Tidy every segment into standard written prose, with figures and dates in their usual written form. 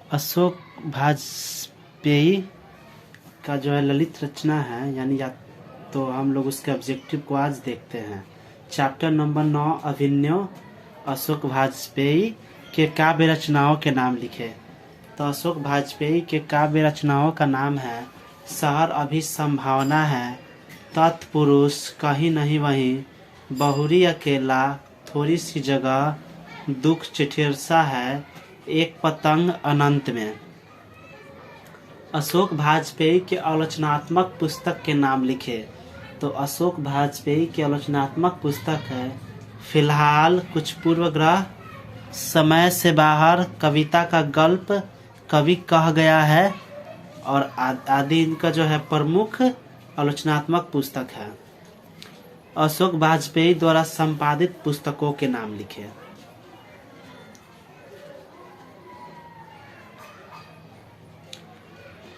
अशोक वाजपेयी का जो है ललित रचना है, यानी या तो हम लोग उसके ऑब्जेक्टिव को आज देखते हैं। चैप्टर नंबर 9 अभिनव। अशोक वाजपेयी के काव्य रचनाओं के नाम लिखे। तो अशोक वाजपेयी के काव्य रचनाओं का नाम है शहर अभी संभावना है, तत्पुरुष, कहीं नहीं वहीं, बहुरी अकेला, थोड़ी सी जगह, दुख चिठिरसा है, एक पतंग अनंत में। अशोक वाजपेयी के आलोचनात्मक पुस्तक के नाम लिखे। तो अशोक वाजपेयी की आलोचनात्मक पुस्तक है फिलहाल, कुछ पूर्वग्रह, समय से बाहर, कविता का गल्प, कवि कह गया है और आदि इनका जो है प्रमुख आलोचनात्मक पुस्तक है। अशोक वाजपेयी द्वारा संपादित पुस्तकों के नाम लिखे।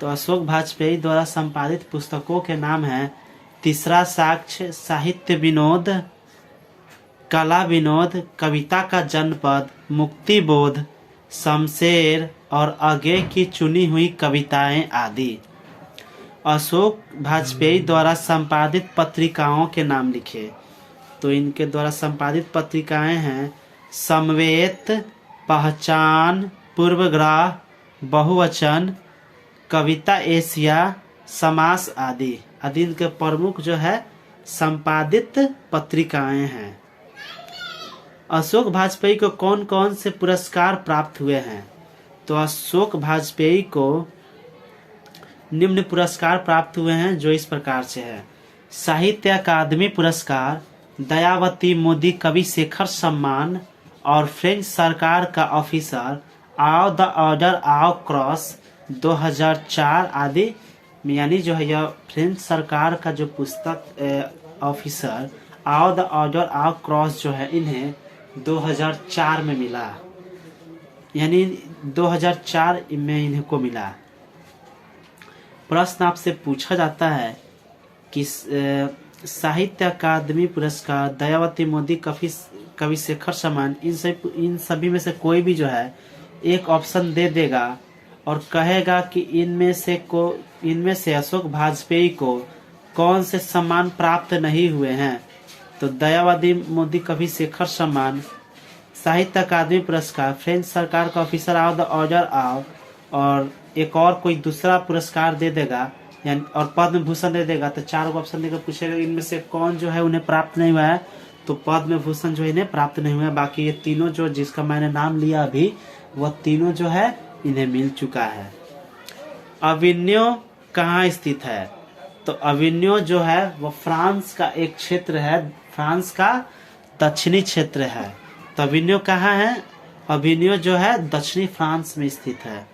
तो अशोक वाजपेयी द्वारा संपादित पुस्तकों के नाम हैं तीसरा साक्ष्य, साहित्य विनोद, कला विनोद, कविता का जनपद, मुक्ति बोध, शमशेर और आगे की चुनी हुई कविताएं आदि। अशोक वाजपेयी द्वारा संपादित पत्रिकाओं के नाम लिखे। तो इनके द्वारा संपादित पत्रिकाएं हैं समवेत, पहचान, पूर्वग्रह, बहुवचन, कविता एशिया, समास आदि इनके प्रमुख जो है संपादित पत्रिकाएं हैं। अशोक वाजपेयी को कौन कौन से पुरस्कार प्राप्त हुए हैं? तो अशोक वाजपेयी को निम्न पुरस्कार प्राप्त हुए हैं, जो इस प्रकार से है। साहित्य अकादमी पुरस्कार, दयावती मोदी कवि शेखर सम्मान और फ्रेंच सरकार का ऑफिसर, आओ द ऑर्डर आओ क्रॉस 2004 आदि। यानी जो है यह फ्रेंच सरकार का जो पुस्तक ऑफिसर, आओ द ऑर्डर आओ क्रॉस जो है इन्हें 2004 में मिला, यानी 2004 में इन्हें को मिला। प्रश्न आपसे पूछा जाता है कि साहित्य अकादमी पुरस्कार, दयावती मोदी कवि शेखर सम्मान, इन सभी में से कोई भी जो है एक ऑप्शन दे देगा और कहेगा कि इनमें से अशोक वाजपेयी को कौन से सम्मान प्राप्त नहीं हुए हैं। तो दयावती मोदी कवि शेखर सम्मान, साहित्य अकादमी पुरस्कार, फ्रेंच सरकार का ऑफिसर, आओ द ऑर्डर आओ, और एक और कोई दूसरा पुरस्कार दे देगा यानी और पद्म भूषण दे देगा। तो 4 ऑप्शन देकर पूछेगा इनमें से कौन जो है उन्हें प्राप्त नहीं हुआ है। तो पद्म भूषण जो इन्हें प्राप्त नहीं हुआ है। बाकी ये तीनों जो जिसका मैंने नाम लिया अभी, वह तीनों जो है इन्हें मिल चुका है। अविन्यो कहाँ स्थित है? तो अविन्यो जो है वह फ्रांस का एक क्षेत्र है, फ्रांस का दक्षिणी क्षेत्र है। तो अविन्यो कहाँ है? अविन्यो जो है दक्षिणी फ्रांस में स्थित है।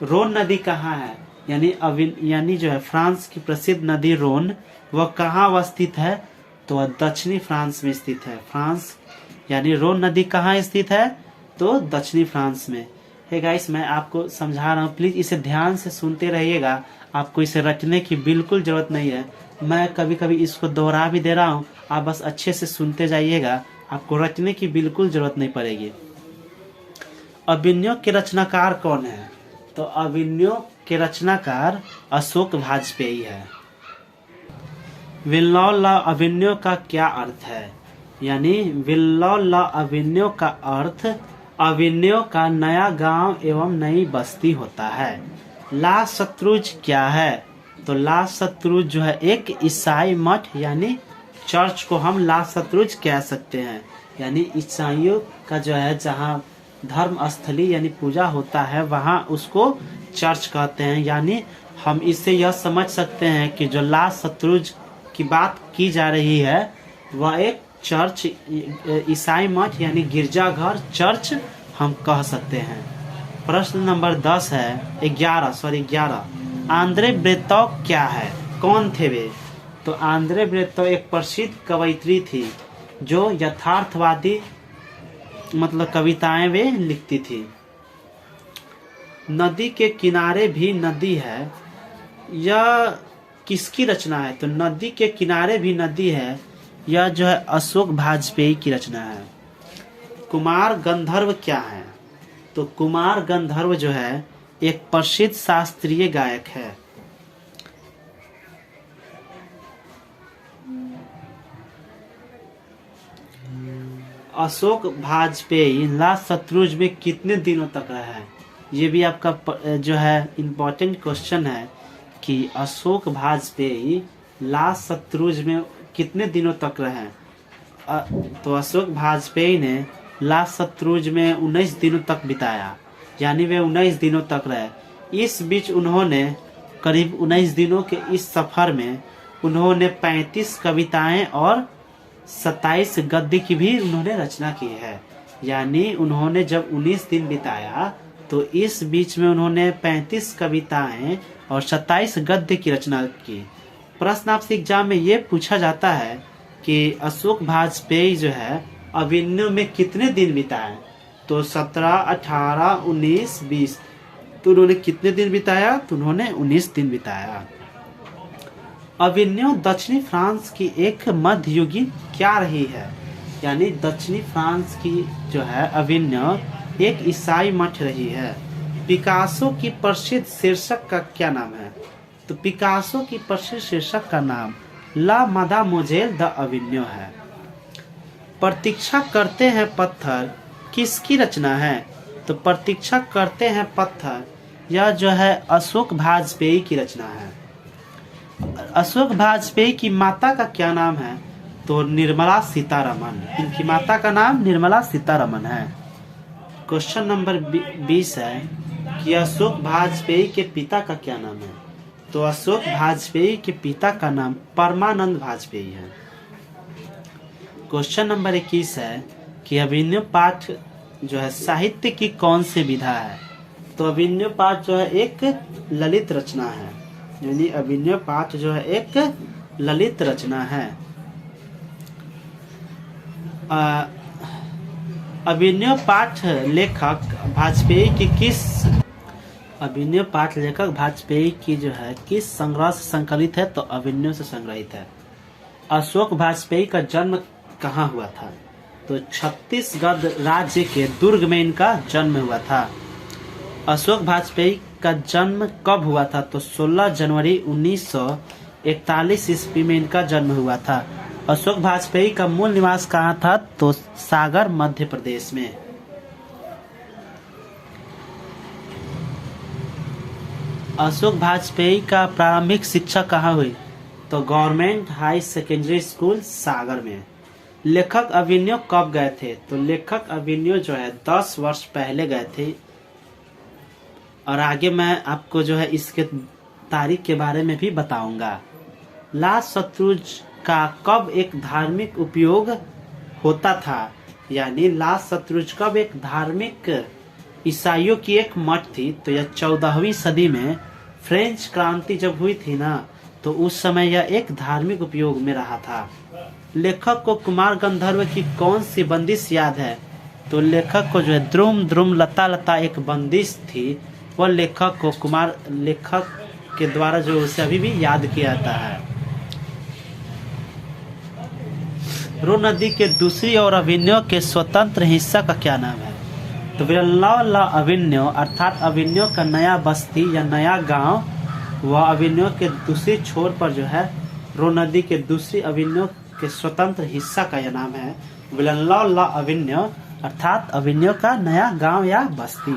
रोन नदी कहाँ है? यानी जो है फ्रांस की प्रसिद्ध नदी रोन, वह कहाँ अवस्थित है? तो वह दक्षिणी फ्रांस में स्थित है। फ्रांस यानी रोन नदी कहाँ स्थित है? तो दक्षिणी फ्रांस में। हे गाइस, मैं आपको समझा रहा हूँ, प्लीज इसे ध्यान से सुनते रहिएगा। आपको इसे रटने की बिल्कुल जरूरत नहीं है। मैं कभी कभी इसको दोहरा भी दे रहा हूँ, आप बस अच्छे से सुनते जाइएगा, आपको रटने की बिल्कुल जरूरत नहीं पड़ेगी। अभिनव के रचनाकार कौन है? तो अभिनव के रचनाकार अशोक वाजपेयी है। विल्लौ ला अभिनव का क्या अर्थ है? यानी विल्लौ ला अभिनव का अर्थ अभिनव का नया गांव एवं नई बस्ती होता है। ला शत्रुज क्या है? तो ला शत्रुज जो है एक ईसाई मठ यानी चर्च को हम ला शत्रुज कह सकते हैं। यानी ईसाइयों का जो है जहाँ धर्म स्थली यानी पूजा होता है वहाँ उसको चर्च कहते हैं। यानी हम इससे यह समझ सकते हैं कि जो ला शत्रुज की बात की जा रही है वह एक चर्च, ईसाई मठ यानी गिरजाघर, चर्च हम कह सकते हैं। प्रश्न नंबर 10 है 11 आंद्रे ब्रेतौ क्या है? कौन थे वे? तो आंद्रे ब्रेतौ एक प्रसिद्ध कवयित्री थी जो यथार्थवादी मतलब कविताएं वे लिखती थी। नदी के किनारे भी नदी है, यह किसकी रचना है? तो नदी के किनारे भी नदी है, यह जो है अशोक वाजपेयी की रचना है। कुमार गंधर्व क्या है? तो कुमार गंधर्व जो है एक प्रसिद्ध शास्त्रीय गायक है। अशोक वाजपेयी लास्ट शत्रुंज में कितने दिनों तक रहे हैं? ये भी आपका जो है इम्पोर्टेंट क्वेश्चन है कि अशोक वाजपेयी लास्ट शत्रुंज में कितने दिनों तक रहे हैं। तो अशोक वाजपेयी ने लास्ट शत्रुंज में 19 दिनों तक बिताया, यानी वे 19 दिनों तक रहे। इस बीच उन्होंने करीब 19 दिनों के इस सफर में उन्होंने 35 कविताएं और 27 गद्य की भी उन्होंने रचना की है। यानी उन्होंने जब 19 दिन बिताया तो इस बीच में उन्होंने 35 कविताएं और 27 गद्य की रचना की। प्रश्न आपसे एग्जाम में ये पूछा जाता है कि अशोक वाजपेयी जो है अभिनय में कितने दिन बिताए, तो 17, 18, 19, 20। तो उन्होंने कितने दिन बिताया? तो उन्होंने 19 दिन बिताया। अभिनय दक्षिणी फ्रांस की एक मध्ययुगीन क्या रही है? यानी दक्षिणी फ्रांस की जो है अभिनय एक ईसाई मठ रही है। पिकासो की प्रसिद्ध शीर्षक का क्या नाम है? तो पिकासो की प्रसिद्ध शीर्षक का नाम ला मादामोजेल द अभिनय है। प्रतीक्षा करते हैं पत्थर किसकी रचना है? तो प्रतीक्षा करते हैं पत्थर यह जो है अशोक वाजपेयी की रचना है। अशोक वाजपेयी की माता का क्या नाम है? तो निर्मला सीतारमन। इनकी माता का नाम निर्मला सीतारमन है। क्वेश्चन नंबर 20 है कि अशोक वाजपेयी के पिता का क्या नाम है? तो अशोक वाजपेयी के पिता का नाम परमानंद वाजपेयी है। क्वेश्चन नंबर 21 है कि अभिनय पाठ जो है साहित्य की कौन सी विधा है? तो अभिनय पाठ जो है एक ललित रचना है, यानी अभिनय पाठ जो है एक ललित रचना है। अभिनय पाठ लेखक वाजपेयी की किस अभिनय पाठ लेखक वाजपेयी की जो है किस संग्रह से संकलित है? तो अभिनय से संग्रहित है। अशोक वाजपेयी का जन्म कहाँ हुआ था? तो छत्तीसगढ़ राज्य के दुर्ग में इनका जन्म हुआ था। अशोक वाजपेयी का जन्म कब हुआ था? तो 16 जनवरी 1941 ईस्वी में इनका जन्म हुआ था। अशोक वाजपेयी का मूल निवास कहाँ था? तो सागर मध्य प्रदेश में। अशोक वाजपेयी का प्रारंभिक शिक्षा कहाँ हुई? तो गवर्नमेंट हाई सेकेंडरी स्कूल सागर में। लेखक अभिनय कब गए थे? तो लेखक अभिनय जो है 10 वर्ष पहले गए थे। और आगे मैं आपको जो है इसके तारीख के बारे में भी बताऊंगा। लास्ट शत्रुंज का कब एक धार्मिक उपयोग होता था? यानी लास्ट शत्रुंज कब एक धार्मिक ईसाइयों की एक मठ थी। तो यह 14वीं सदी में फ्रेंच क्रांति जब हुई थी ना, तो उस समय यह एक धार्मिक उपयोग में रहा था। लेखक को कुमार गंधर्व की कौन सी बंदिश याद है? तो लेखक को जो है द्रुम द्रुम लता लता एक बंदिश थी, वह लेखक के द्वारा जो उसे अभी भी याद किया जाता है। रो नदी के दूसरी ओर अभिनय के स्वतंत्र हिस्सा का क्या नाम है? तो विरला अभिनय अर्थात अभिनय का नया बस्ती या नया गांव, वह अभिनय के दूसरी छोर पर जो है रो नदी के दूसरी अभिनय के स्वतंत्र हिस्सा का यह नाम है विरला अभिनय अर्थात अभिनय का नया गांव या बस्ती।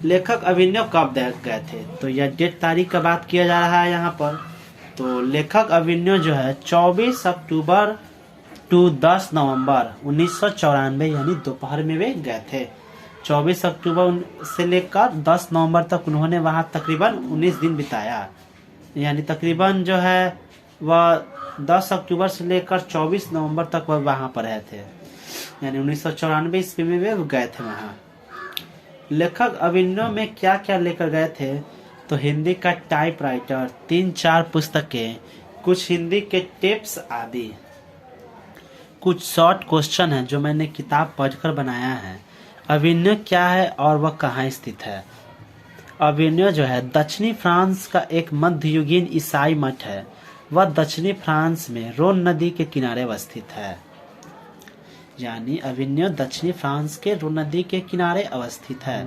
लेखक अभिनय कब गए थे? तो यह डेट तारीख का बात किया जा रहा है यहाँ पर। तो लेखक अभिनय जो है 24 अक्टूबर टू 10 नवंबर 1994 यानी दोपहर में वे गए थे। 24 अक्टूबर से लेकर 10 नवंबर तक उन्होंने वहाँ तकरीबन 19 दिन बिताया। यानी तकरीबन जो है वह 10 अक्टूबर से लेकर 24 नवंबर तक वह वहाँ पर रहे थे। यानी 1994 ईस्वी में वे गए थे वहाँ। लेखक अभिनय में क्या क्या लेकर गए थे? तो हिंदी का टाइपराइटर, 3-4 पुस्तकें, कुछ हिंदी के टिप्स आदि। कुछ शॉर्ट क्वेश्चन हैं जो मैंने किताब पढ़कर बनाया है। अभिनय क्या है और वह कहाँ स्थित है? अभिनय जो है दक्षिणी फ्रांस का एक मध्ययुगीन ईसाई मठ है। वह दक्षिणी फ्रांस में रोन नदी के किनारे अवस्थित है। यानी अविन्यो दक्षिणी फ्रांस के रो नदी के किनारे अवस्थित है।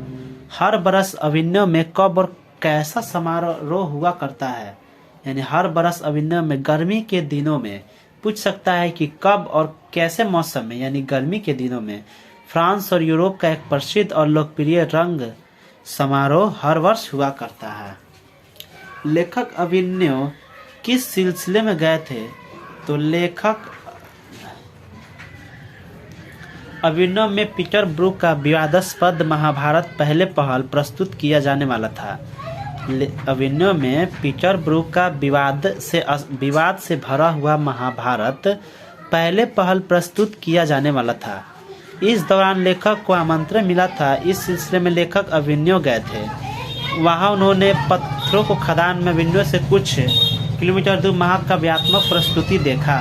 हर बरस अविन्यो में कब और कैसा समारोह हुआ करता है, यानी हर बरस अविन्यो में गर्मी के दिनों में, पूछ सकता है कि कब और कैसे मौसम में, यानी गर्मी के दिनों में फ्रांस और यूरोप का एक प्रसिद्ध और लोकप्रिय रंग समारोह हर वर्ष हुआ करता है। लेखक अविन्यो किस सिलसिले में गए थे, तो लेखक अविन्यो में पीटरब्रुक का विवादास्पद महाभारत पहले पहल प्रस्तुत किया जाने वाला था। अविन्यो में पीटरब्रुक का विवाद से भरा हुआ महाभारत पहले पहल प्रस्तुत किया जाने वाला था। इस दौरान लेखक को आमंत्रण मिला था। इस सिलसिले में लेखक अविन्यो गए थे। वहां उन्होंने पत्थरों को खदान में अविन्यो से कुछ किलोमीटर दूर महाकाव्यात्मक प्रस्तुति देखा।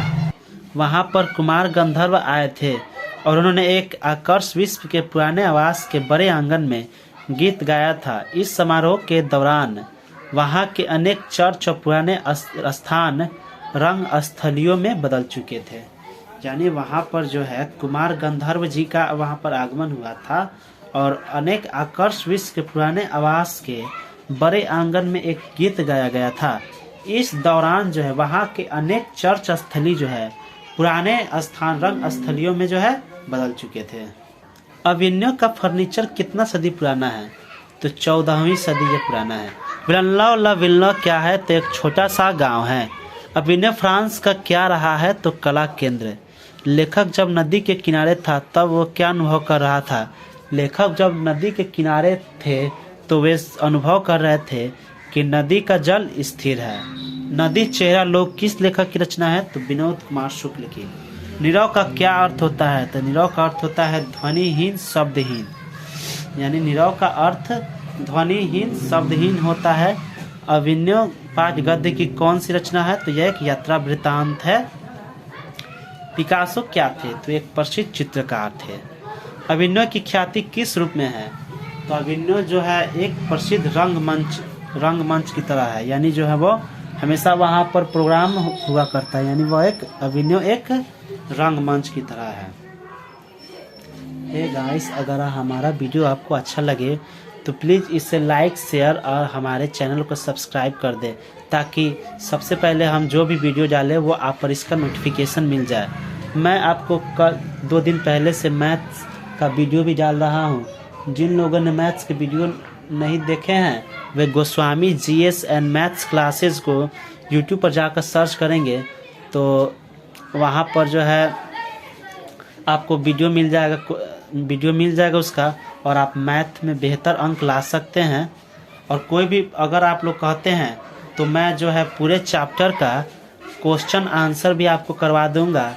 वहां पर कुमार गंधर्व आए थे और उन्होंने एक आकर्ष विश्व के पुराने आवास के बड़े आंगन में गीत गाया था। इस समारोह के दौरान वहां के अनेक चर्च और पुराने स्थान रंग स्थलियों में बदल चुके थे। यानी वहां पर जो है कुमार गंधर्व जी का वहां पर आगमन हुआ था और अनेक आकर्ष विश्व के पुराने आवास के बड़े आंगन में एक गीत गाया गया था। इस दौरान जो है वहां के अनेक चर्च स्थली जो है पुराने स्थान रंग स्थलियों में जो है बदल चुके थे। अविन्यो का फर्नीचर कितना सदी पुराना है, तो 14वीं सदी ये पुराना है। विल्नो क्या है, तो एक छोटा सा गांव है। अविन्यो फ्रांस का क्या रहा है, तो कला केंद्र। लेखक जब नदी के किनारे था तब वो क्या अनुभव कर रहा था, लेखक जब नदी के किनारे थे तो वे अनुभव कर रहे थे कि नदी का जल स्थिर है। नदी चेहरा लोग किस लेखक की रचना है, तो विनोद कुमार शुक्ल की। नीरव का क्या अर्थ होता है, तो नीरव का अर्थ होता है ध्वनिहीन शब्दहीन, यानी नीरव का अर्थ ध्वनिहीन शब्दहीन होता है। अविन्यो पाठ गद्य की कौन सी रचना है, तो यह एक यात्रा वृत्तांत है। पिकासो क्या थे, तो एक प्रसिद्ध चित्रकार थे। अविन्यो की ख्याति किस रूप में है, तो अविन्यो जो है एक प्रसिद्ध रंगमंच की तरह है, यानी जो है वो हमेशा वहाँ पर प्रोग्राम हुआ करता है, यानी वह एक अविन्यो एक रंगमंच की तरह है। हे गाइस, अगर हमारा वीडियो आपको अच्छा लगे तो प्लीज़ इसे लाइक शेयर और हमारे चैनल को सब्सक्राइब कर दें, ताकि सबसे पहले हम जो भी वीडियो डालें वो आप पर इसका नोटिफिकेशन मिल जाए। मैं आपको कल 2 दिन पहले से मैथ्स का वीडियो भी डाल रहा हूँ। जिन लोगों ने मैथ्स के वीडियो नहीं देखे हैं वे Goswami GS and maths classes को यूट्यूब पर जाकर सर्च करेंगे तो वहाँ पर जो है आपको वीडियो मिल जाएगा उसका, और आप मैथ में बेहतर अंक ला सकते हैं। और कोई भी अगर आप लोग कहते हैं तो मैं जो है पूरे चैप्टर का क्वेश्चन आंसर भी आपको करवा दूंगा,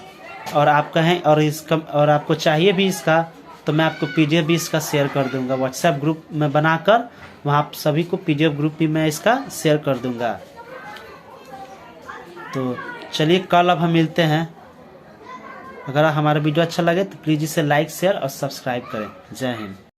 और आप कहें और आपको चाहिए भी इसका तो मैं आपको PDF भी इसका शेयर कर दूंगा। व्हाट्सएप ग्रुप में बनाकर वहाँ सभी को PDF ग्रुप भी मैं इसका शेयर कर दूंगा। तो चलिए कल अब हम मिलते हैं। अगर हमारा वीडियो अच्छा लगे तो प्लीज़ इसे लाइक शेयर और सब्सक्राइब करें। जय हिंद।